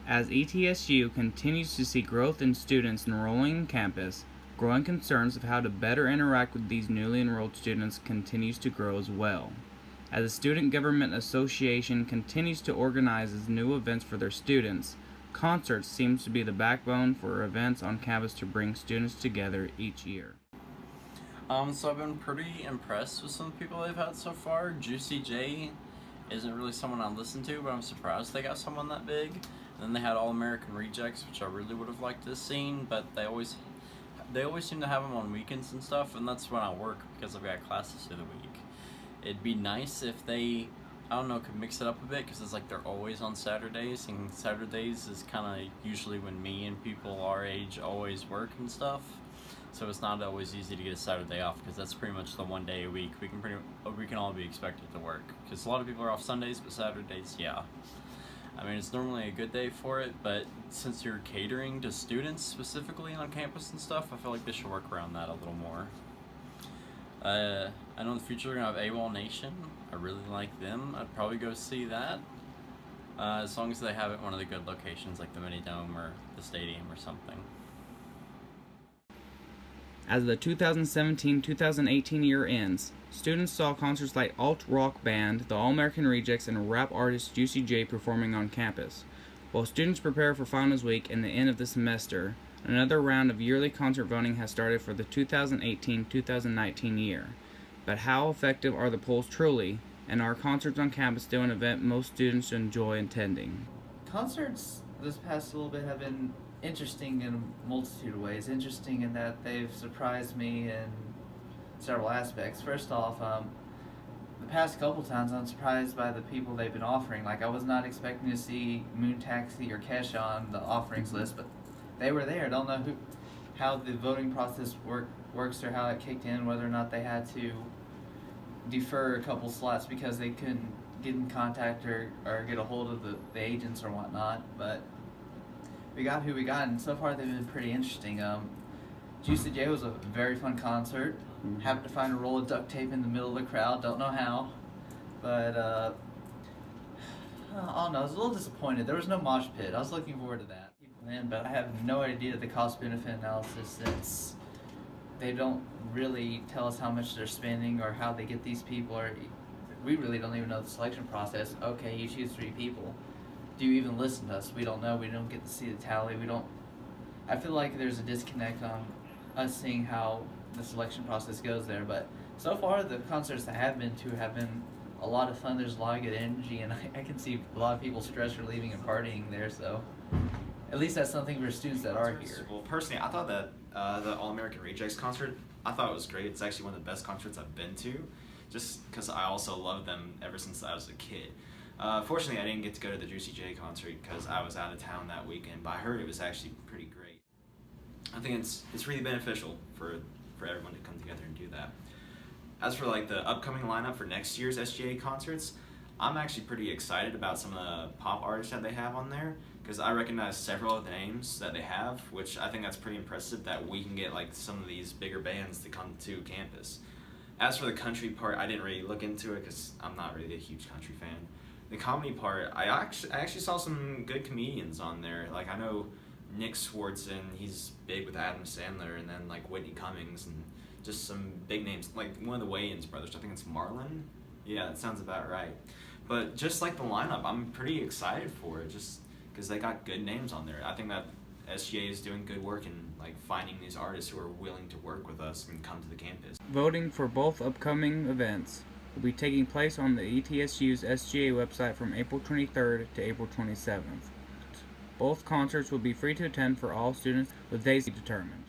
As ETSU continues to see growth in students enrolling in campus, growing concerns of how to better interact with these newly enrolled students continues to grow as well. As the Student Government Association continues to organize new events for their students, concerts seems to be the backbone for events on campus to bring students together each year. So I've been pretty impressed with some of the people they've had so far. Juicy J isn't really someone I listen to, but I'm surprised they got someone that big. And then they had All American Rejects, which I really would have liked to have seen, but they always seem to have them on weekends and stuff, and that's when I work because I've got classes through the week. It'd be nice if they, I don't know, could mix it up a bit, because it's like they're always on Saturdays, and Saturdays is kind of usually when me and people our age always work and stuff. So it's not always easy to get a Saturday off, because that's pretty much the one day a week we can all be expected to work. Because a lot of people are off Sundays, but Saturdays, yeah. I mean, it's normally a good day for it, but since you're catering to students specifically on campus and stuff, I feel like they should work around that a little more. I know in the future we're gonna have AWOL Nation. I really like them. I'd probably go see that. As long as they have it in one of the good locations like the Mini Dome or the stadium or something. As the 2017-2018 year ends, students saw concerts like alt-rock band, the All-American Rejects, and rap artist Juicy J performing on campus. While students prepare for finals week and the end of the semester, another round of yearly concert voting has started for the 2018-2019 year. But how effective are the polls truly, and are concerts on campus still an event most students enjoy attending? Concerts this past little bit have been interesting in a multitude of ways. Interesting in that they've surprised me in several aspects. First off, the past couple times I'm surprised by the people they've been offering. Like, I was not expecting to see Moon Taxi or Kesha on the offerings list, but they were there. I don't know how the voting process works or how it kicked in, whether or not they had to defer a couple slots because they couldn't get in contact or get a hold of the agents or whatnot, but we got who we got, and so far they've been pretty interesting. Juicy J was a very fun concert. Happened to find a roll of duct tape in the middle of the crowd, don't know how, but I don't know, I was a little disappointed. There was no mosh pit. I was looking forward to that. People in, but I have no idea the cost-benefit analysis, since they don't really tell us how much they're spending or how they get these people, or we really don't even know the selection process. Okay, you choose 3 people. Do you even listen to us? We don't know. We don't get to see the tally. I feel like there's a disconnect on us seeing how the selection process goes there, but so far the concerts I have been to have been a lot of fun. There's a lot of good energy, and I can see a lot of people stressed for leaving and partying there, so at least that's something for students that are here. Well, personally, I thought that the All-American Rejects concert, I thought it was great. It's actually one of the best concerts I've been to, just because I also loved them ever since I was a kid. Fortunately, I didn't get to go to the Juicy J concert because I was out of town that weekend, but I heard it was actually pretty great. I think it's really beneficial for everyone to come together and do that. As for like the upcoming lineup for next year's SGA concerts, I'm actually pretty excited about some of the pop artists that they have on there, because I recognize several of the names that they have, which I think that's pretty impressive that we can get like some of these bigger bands to come to campus. As for the country part, I didn't really look into it because I'm not really a huge country fan. The comedy part, I actually saw some good comedians on there. Like, I know Nick Swartzen, he's big with Adam Sandler, and then like Whitney Cummings, and just some big names, like one of the Wayans brothers. I think it's Marlon. Yeah, that sounds about right. But just like the lineup, I'm pretty excited for it, just because they got good names on there. I think that SGA is doing good work in like finding these artists who are willing to work with us and come to the campus. Voting for both upcoming events will be taking place on the ETSU's SGA website from April 23rd to April 27th. Both concerts will be free to attend for all students, with dates determined.